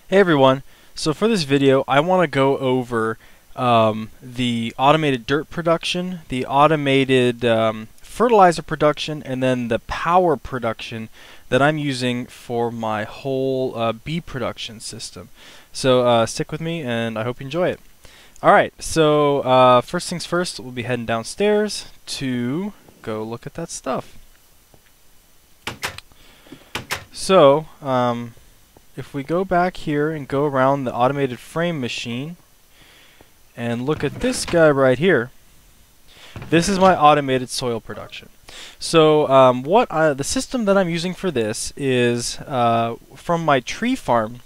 Hey everyone, so for this video I want to go over the automated dirt production, the automated fertilizer production, and then the power production that I'm using for my whole bee production system. So stick with me and I hope you enjoy it. Alright, so first things first, we'll be heading downstairs to go look at that stuff. So, if we go back here and go around the automated frame machine and look at this guy right here, this is my automated soil production. So the system that I'm using for this is from my tree farm.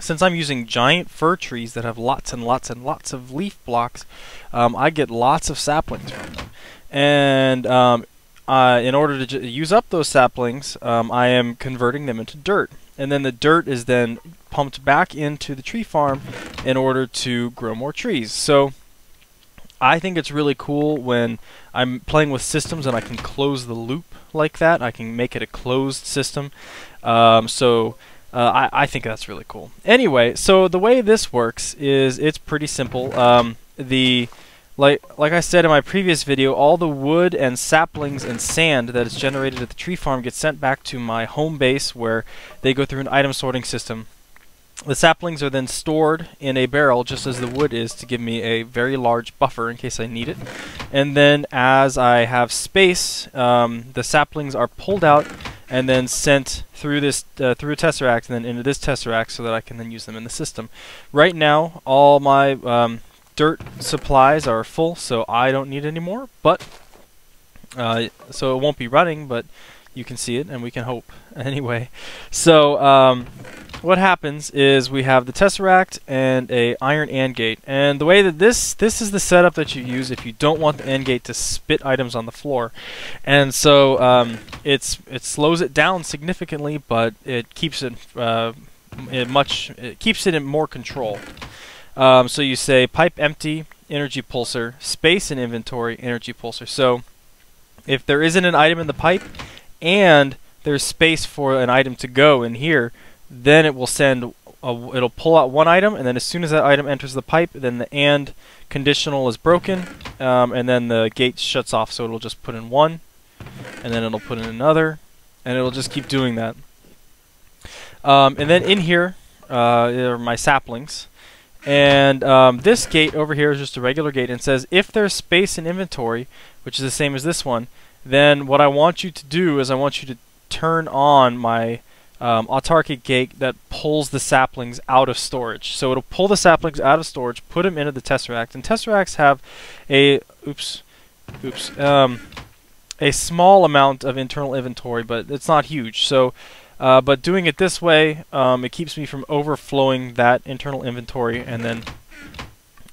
Since I'm using giant fir trees that have lots and lots and lots of leaf blocks, I get lots of saplings from them. And in order to use up those saplings, I am converting them into dirt. And then the dirt is then pumped back into the tree farm in order to grow more trees. So I think it's really cool when I'm playing with systems and I can close the loop like that. I can make it a closed system. I think that's really cool. Anyway, so the way this works is it's pretty simple. Like I said in my previous video, all the wood and saplings and sand that is generated at the tree farm gets sent back to my home base where they go through an item sorting system. The saplings are then stored in a barrel just as the wood is to give me a very large buffer in case I need it. And then as I have space, the saplings are pulled out and then sent through this through a tesseract and then into this tesseract so that I can then use them in the system. Right now, all my dirt supplies are full, so I don't need any more, but so it won't be running, but you can see it and we can hope. Anyway, so what happens is we have the tesseract and a iron AND gate, and the way that this is the setup that you use if you don't want the AND gate to spit items on the floor. And so it slows it down significantly, but it keeps it keeps it in more control. So you say pipe empty, energy pulsar, space in inventory, energy pulsar. So if there isn't an item in the pipe and there's space for an item to go in here, then it will send it'll pull out one item, and then as soon as that item enters the pipe, then the AND conditional is broken, and then the gate shuts off, so it'll just put in one, and then it'll put in another, and it'll just keep doing that. And then in here are my saplings. And this gate over here is just a regular gate and says if there's space in inventory, which is the same as this one, then what I want you to do is I want you to turn on my autarkic gate that pulls the saplings out of storage. So it'll pull the saplings out of storage, put them into the tesseract, and tesseracts have a a small amount of internal inventory, but it's not huge. So but doing it this way, it keeps me from overflowing that internal inventory, and then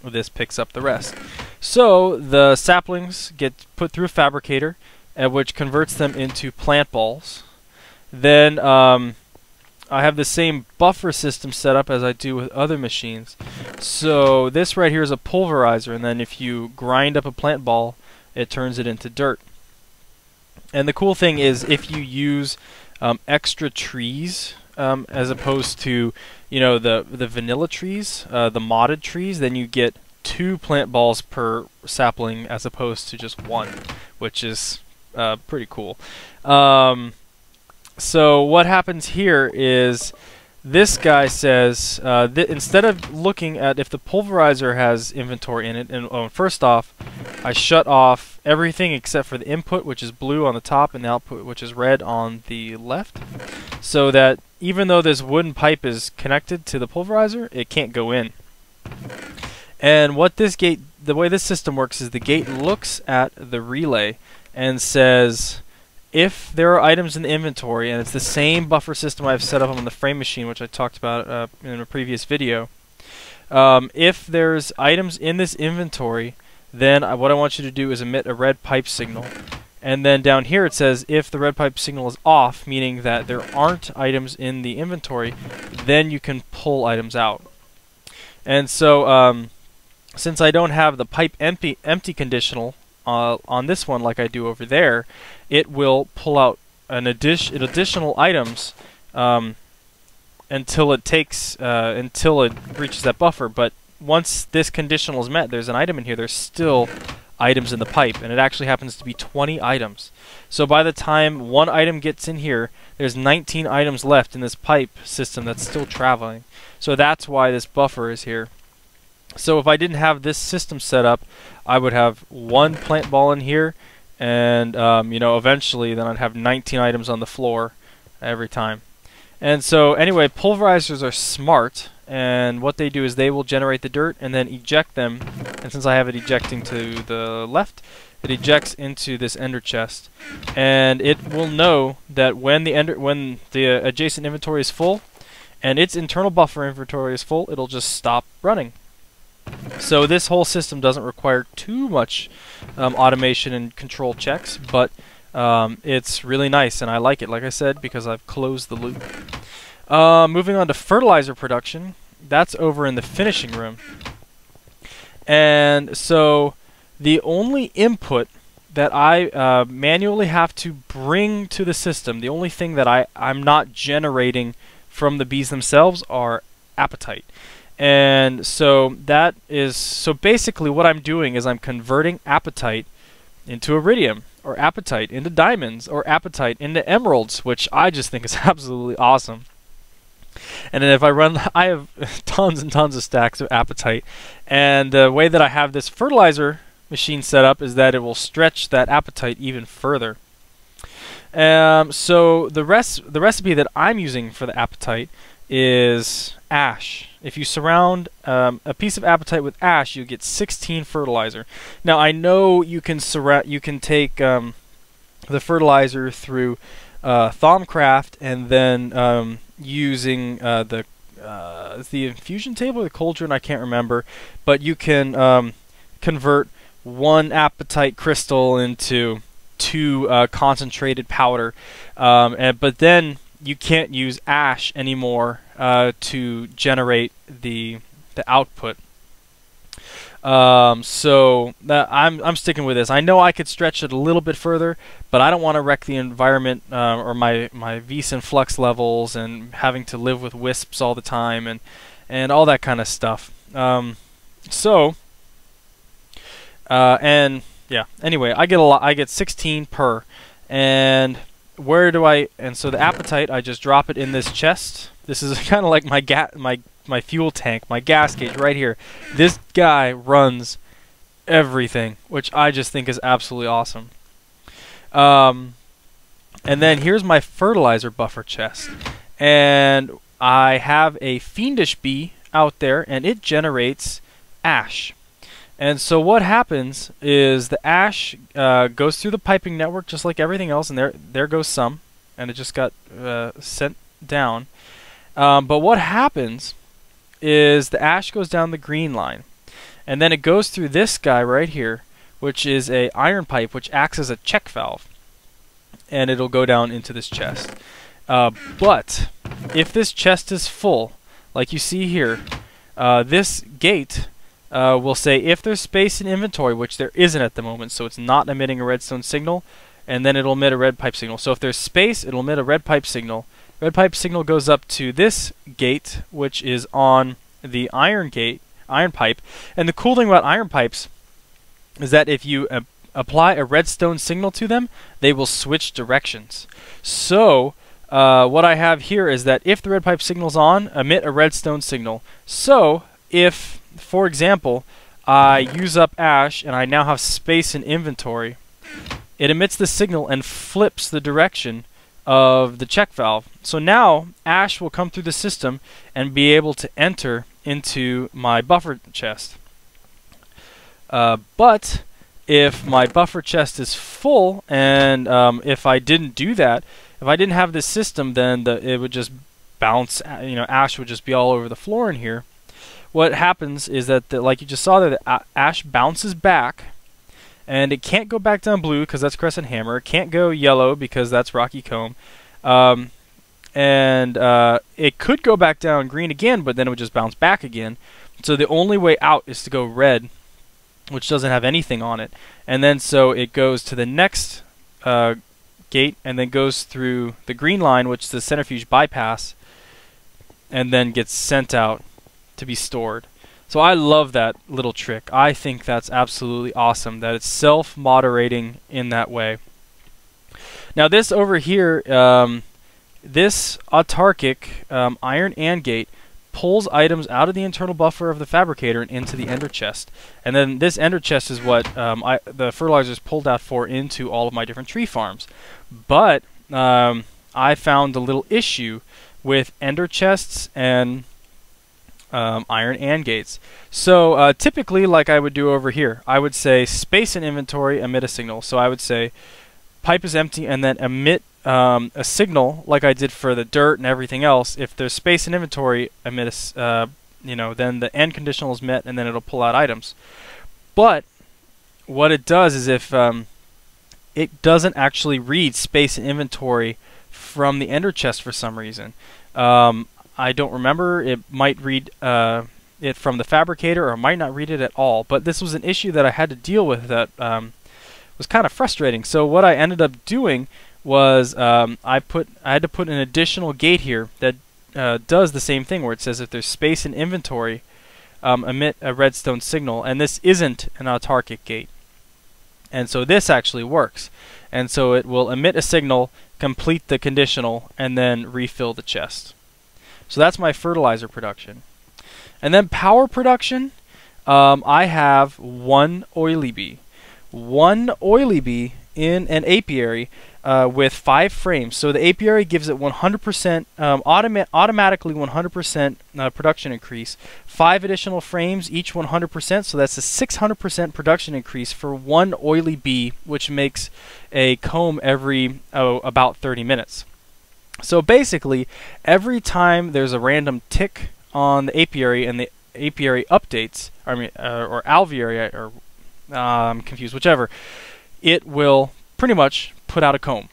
this picks up the rest. So the saplings get put through a fabricator, which converts them into plant balls. Then I have the same buffer system set up as I do with other machines. So this right here is a pulverizer, and then if you grind up a plant ball, it turns it into dirt. And the cool thing is if you use extra trees as opposed to, you know, the vanilla trees, the modded trees, then you get 2 plant balls per sapling as opposed to just 1, which is pretty cool. So what happens here is this guy says instead of looking at if the pulverizer has inventory in it, and first off, I shut off everything except for the input, which is blue on the top, and the output, which is red on the left, so that even though this wooden pipe is connected to the pulverizer, it can't go in. And what this gate, the way this system works is the gate looks at the relay and says if there are items in the inventory, and it's the same buffer system I've set up on the frame machine, which I talked about in a previous video. If there's items in this inventory, then what I want you to do is emit a red pipe signal. And then down here it says if the red pipe signal is off, meaning that there aren't items in the inventory, then you can pull items out. And so since I don't have the pipe empty conditional on this one like I do over there, it will pull out an additional items until it reaches that buffer. But once this conditional is met, there's an item in here. There's still items in the pipe, and it actually happens to be 20 items. So by the time one item gets in here, there's 19 items left in this pipe system that's still traveling. So that's why this buffer is here. So if I didn't have this system set up, I would have one plant ball in here, and you know, eventually then I'd have 19 items on the floor every time. And so anyway, pulverizers are smart, and what they do is they will generate the dirt and then eject them. And since I have it ejecting to the left, it ejects into this ender chest, and it will know that when the adjacent inventory is full and its internal buffer inventory is full, it'll just stop running. So this whole system doesn't require too much automation and control checks, but it's really nice, and I like it, like I said, because I've closed the loop. Moving on to fertilizer production, that's over in the finishing room. And so the only input that I manually have to bring to the system, the only thing that I'm not generating from the bees themselves, are apatite. And so that is, so basically what I'm doing is I'm converting apatite into iridium, or apatite into diamonds, or apatite into emeralds, which I just think is absolutely awesome. And then if I run, I have tons and tons of stacks of apatite, and the way that I have this fertilizer machine set up is that it will stretch that apatite even further. So the recipe that I'm using for the apatite is ash. If you surround a piece of apatite with ash, you get 16 fertilizer. Now I know you can take the fertilizer through Thaumcraft, and then using the infusion table or the cauldron, I can't remember, but you can convert one apatite crystal into 2 concentrated powder, but then you can't use ash anymore to generate the output. So I'm sticking with this. I know I could stretch it a little bit further, but I don't want to wreck the environment or my Vcin flux levels and having to live with wisps all the time and all that kind of stuff. And yeah. Anyway, I get a lot. I get 16 per, and where do I? And so the apatite, I just drop it in this chest. This is kind of like my fuel tank, my gas gauge right here. This guy runs everything, which I just think is absolutely awesome. And then here's my fertilizer buffer chest, and I have a fiendish bee out there, and it generates ash. And so what happens is the ash goes through the piping network just like everything else, and there goes some, and it just got sent down. But what happens is the ash goes down the green line, and then it goes through this guy right here, which is a iron pipe, which acts as a check valve, and it'll go down into this chest. But if this chest is full, like you see here, this gate will say if there's space in inventory, which there isn't at the moment, so it's not emitting a redstone signal, and then it'll emit a red pipe signal. So if there's space, it'll emit a red pipe signal. Red pipe signal goes up to this gate, which is on the iron pipe. And the cool thing about iron pipes is that if you apply a redstone signal to them, they will switch directions. So what I have here is that if the red pipe signal's on, emit a redstone signal. So if, for example, I use up ash and I now have space in inventory, it emits the signal and flips the direction of the check valve. So now ash will come through the system and be able to enter into my buffer chest. But if my buffer chest is full, and if I didn't do that, if I didn't have this system, then it would just bounce, ash would just be all over the floor in here. What happens is that, like you just saw there, the ash bounces back, and it can't go back down blue because that's crescent hammer. It can't go yellow because that's rocky comb. And it could go back down green again, but then it would just bounce back again. So the only way out is to go red, which doesn't have anything on it. And then so it goes to the next gate and then goes through the green line, which is the centrifuge bypass. and then gets sent out to be stored. So I love that little trick. I think that's absolutely awesome that it's self-moderating in that way. Now this over here, this autarkic iron AND gate pulls items out of the internal buffer of the fabricator and into the ender chest. And then this ender chest is what the fertilizer is pulled out for into all of my different tree farms. But I found a little issue with ender chests and iron AND gates. So typically, like I would do over here, I would say space in inventory, emit a signal. So I would say pipe is empty and then emit a signal like I did for the dirt and everything else. If there's space in inventory, emit a, then the end conditional is met and then it'll pull out items. But what it does is if it doesn't actually read space in inventory from the ender chest for some reason. I don't remember. It might read it from the fabricator or might not read it at all. But this was an issue that I had to deal with that was kind of frustrating. So what I ended up doing was I had to put an additional gate here that does the same thing, where it says if there's space in inventory, emit a redstone signal. And this isn't an autarkic gate. And so this actually works. And so it will emit a signal, complete the conditional, and then refill the chest. So that's my fertilizer production. And then power production, I have one oily bee. One oily bee in an apiary with 5 frames. So the apiary gives it 100%, automatically 100% production increase. 5 additional frames, each 100%, so that's a 600% production increase for one oily bee, which makes a comb every about 30 minutes. So basically, every time there's a random tick on the apiary and the apiary updates, or alveary, or I'm confused, whichever, it will pretty much put out a comb.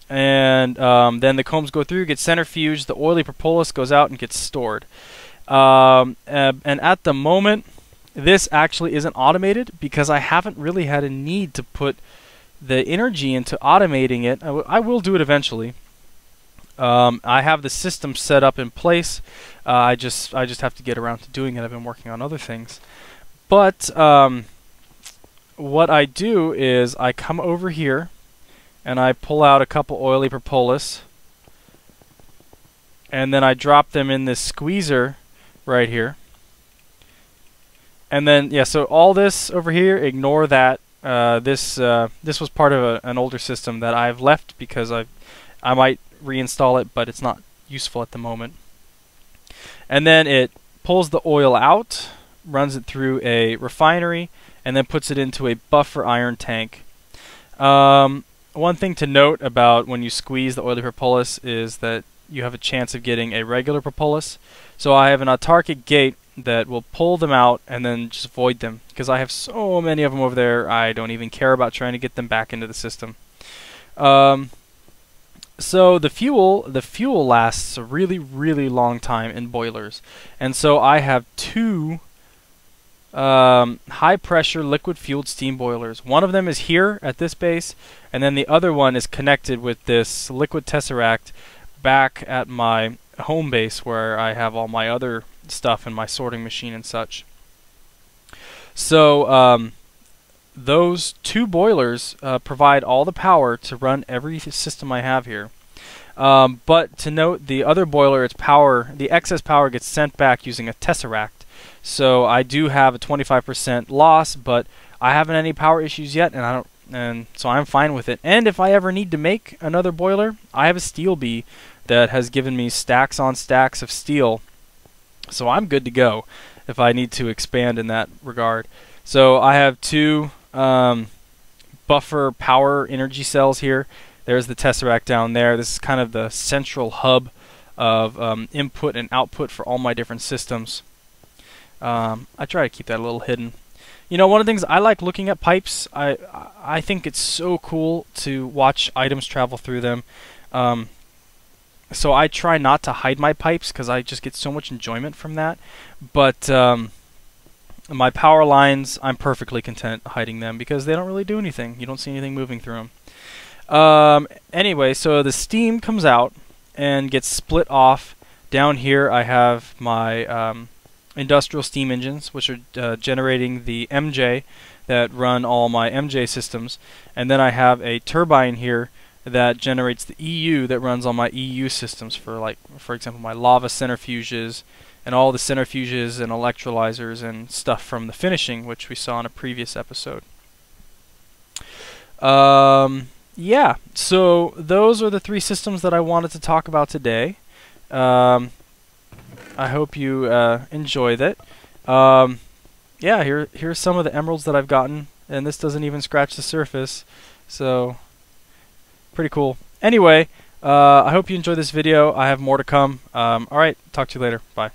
And then the combs go through, get centrifuged, the oily propolis goes out and gets stored. And at the moment, this actually isn't automated because I haven't really had a need to put the energy into automating it. I will do it eventually. I have the system set up in place. I just have to get around to doing it. I've been working on other things. But what I do is I come over here and I pull out a couple oily propolis, and then I drop them in this squeezer right here. And then, yeah, so all this over here, ignore that. This was part of an older system that I've left because I might reinstall it, but it's not useful at the moment. And then it pulls the oil out, runs it through a refinery, and then puts it into a buffer iron tank. One thing to note about when you squeeze the oily propolis is that you have a chance of getting a regular propolis. So I have an autarkic gate that will pull them out and then just void them, because I have so many of them over there I don't even care about trying to get them back into the system. So the fuel lasts a really, really long time in boilers, and so I have 2 high pressure liquid fueled steam boilers. One of them is here at this base, and then the other one is connected with this liquid tesseract back at my home base where I have all my other stuff and my sorting machine and such. So those 2 boilers provide all the power to run every system I have here. But to note, the other boiler, the excess power gets sent back using a tesseract. So I do have a 25% loss, but I haven't any power issues yet, and so I'm fine with it. And if I ever need to make another boiler, I have a steel bee that has given me stacks on stacks of steel, so I'm good to go if I need to expand in that regard. So I have 2 buffer power energy cells here. There's the tesseract down there. This is kind of the central hub of input and output for all my different systems. I try to keep that a little hidden. You know, one of the things I like looking at pipes, I think it's so cool to watch items travel through them. So I try not to hide my pipes because I just get so much enjoyment from that. But my power lines, I'm perfectly content hiding them because they don't really do anything. You don't see anything moving through them. Anyway, so the steam comes out and gets split off Down here I have my industrial steam engines, which are generating the MJ that run all my MJ systems, and then I have a turbine here that generates the EU that runs all my EU systems for, like, for example, my lava centrifuges and all the centrifuges and electrolyzers and stuff from the finishing, which we saw in a previous episode. Yeah, so those are the 3 systems that I wanted to talk about today. I hope you enjoyed it. Yeah, here's some of the emeralds that I've gotten, and this doesn't even scratch the surface, so pretty cool. Anyway, I hope you enjoyed this video. I have more to come. Alright, talk to you later. Bye.